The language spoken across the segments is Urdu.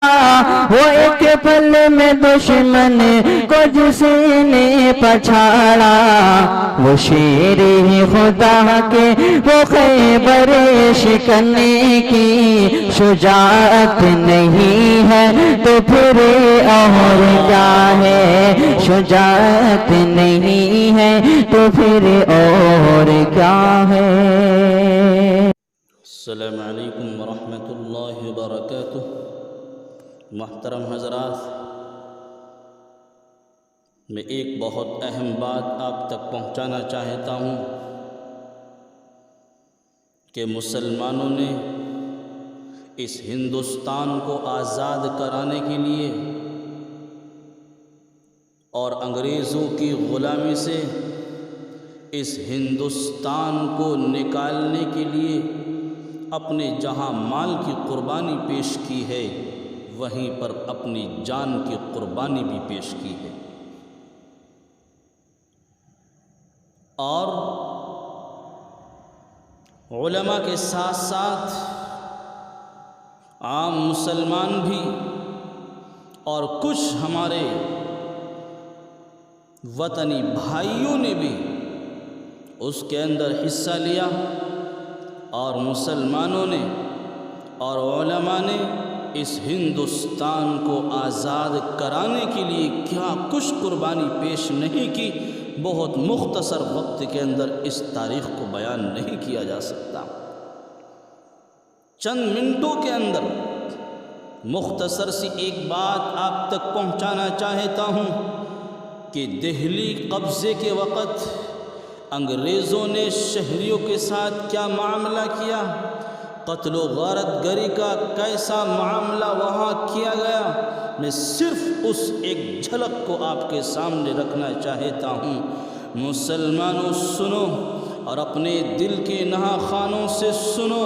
وہ ایک پل میں دشمن کو جس نے پچھاڑا، وہ شیر خدا کے وہ خیبر شکننے کی شجاعت نہیں ہے تو پھر اور کیا ہے، شجاعت نہیں ہے تو پھر اور کیا ہے۔ السلام علیکم ورحمۃ اللہ وبرکاتہ۔ محترم حضرات، میں ایک بہت اہم بات آپ تک پہنچانا چاہتا ہوں کہ مسلمانوں نے اس ہندوستان کو آزاد کرانے کے لیے اور انگریزوں کی غلامی سے اس ہندوستان کو نکالنے کے لیے اپنے جہاں مال کی قربانی پیش کی ہے، وہیں پر اپنی جان کی قربانی بھی پیش کی ہے۔ اور علماء کے ساتھ ساتھ عام مسلمان بھی اور کچھ ہمارے وطنی بھائیوں نے بھی اس کے اندر حصہ لیا، اور مسلمانوں نے اور علماء نے اس ہندوستان کو آزاد کرانے کے لیے کیا کچھ قربانی پیش نہیں کی، بہت مختصر وقت کے اندر اس تاریخ کو بیان نہیں کیا جا سکتا۔ چند منٹوں کے اندر مختصر سی ایک بات آپ تک پہنچانا چاہتا ہوں کہ دہلی قبضے کے وقت انگریزوں نے شہریوں کے ساتھ کیا معاملہ کیا، قتل و غارت گری کا کیسا معاملہ وہاں کیا گیا، میں صرف اس ایک جھلک کو آپ کے سامنے رکھنا چاہتا ہوں۔ مسلمانوں سنو اور اپنے دل کے نہا خانوں سے سنو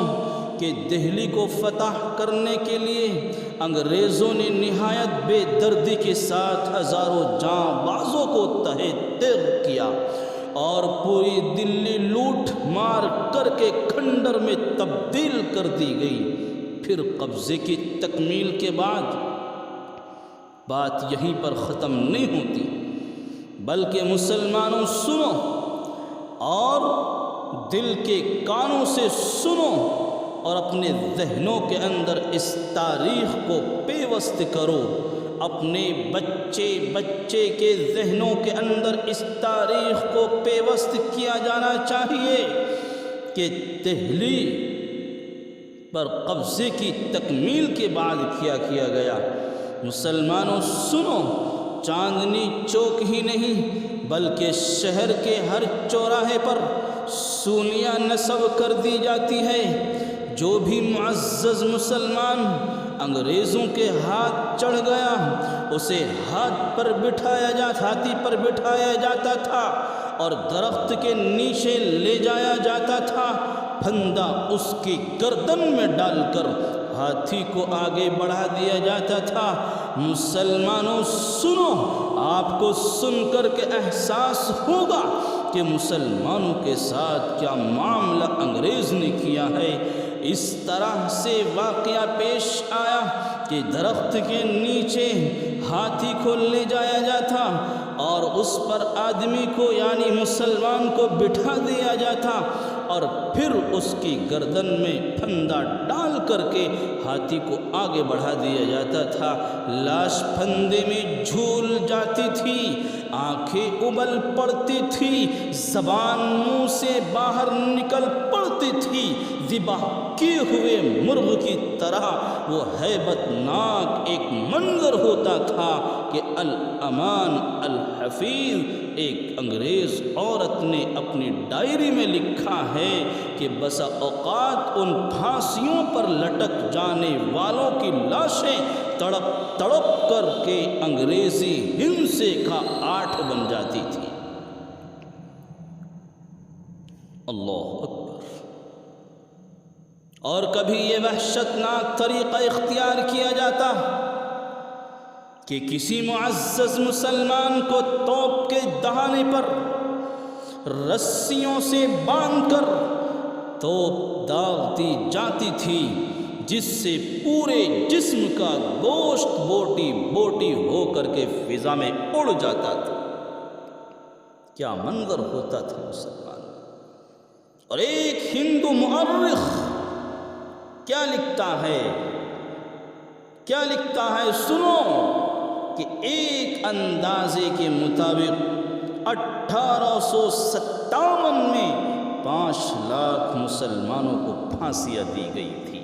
کہ دہلی کو فتح کرنے کے لیے انگریزوں نے نہایت بے دردی کے ساتھ ہزاروں جاں بازوں کو تہہ تیغ کیا، اور پوری دلی لوٹ مار کر کے کھنڈر میں تبدیل کر دی گئی۔ پھر قبضے کی تکمیل کے بعد بات یہیں پر ختم نہیں ہوتی، بلکہ مسلمانوں سنو اور دل کے کانوں سے سنو اور اپنے ذہنوں کے اندر اس تاریخ کو پیوست کرو۔ اپنے بچے کے ذہنوں کے اندر اس تاریخ کو پیوست کیا جانا چاہیے کہ دہلی پر قبضے کی تکمیل کے بعد کیا کیا گیا۔ مسلمانوں سنو، چاندنی چوک ہی نہیں بلکہ شہر کے ہر چوراہے پر سونیاں نصب کر دی جاتی ہے۔ جو بھی معزز مسلمان انگریزوں کے ہاتھ چڑھ گیا اسے ہاتھی پر بٹھایا جاتا تھا اور درخت کے نیچے لے جایا جاتا تھا، پھندا اس کی گردن میں ڈال کر ہاتھی کو آگے بڑھا دیا جاتا تھا۔ مسلمانوں سنو، آپ کو سن کر کے احساس ہوگا کہ مسلمانوں کے ساتھ کیا معاملہ انگریز نے کیا ہے۔ اس طرح سے واقعہ پیش آیا کہ درخت کے نیچے ہاتھی کو لے جایا جاتا اور اس پر آدمی کو یعنی مسلمان کو بٹھا دیا جاتا، اور پھر اس کی گردن میں پھندا ڈال کر کے ہاتھی کو آگے بڑھا دیا جاتا تھا۔ لاش پھندے میں جھول جاتی تھی، آنکھیں ابل پڑتی تھی، زبان منہ سے باہر نکل پڑتی تھی، ذبح کیے ہوئے مرغ کی طرح وہ ہیبت ناک ایک منظر ہوتا تھا کہ الامان الحفیظ ایک انگریز عورت نے اپنی ڈائری میں لکھا ہے کہ بسا اوقات ان پھانسیوں پر لٹک جانے والوں کی لاشیں تڑپ تڑپ کر کے انگریزی ہندسے کا آٹھ بن جاتی تھی۔ اللہ اکبر۔ اور کبھی یہ وحشتناک طریقہ اختیار کیا جاتا کہ کسی معزز مسلمان کو توپ کے دہانے پر رسیوں سے باندھ کر توپ داغ دی جاتی تھی، جس سے پورے جسم کا گوشت بوٹی بوٹی ہو کر کے فضا میں اڑ جاتا تھا۔ کیا منظر ہوتا تھا مسلمان۔ اور ایک ہندو مورخ کیا لکھتا ہے، کیا لکھتا ہے سنو، کہ ایک اندازے کے مطابق 1857 میں 5 لاکھ مسلمانوں کو پھانسیاں دی گئی تھی۔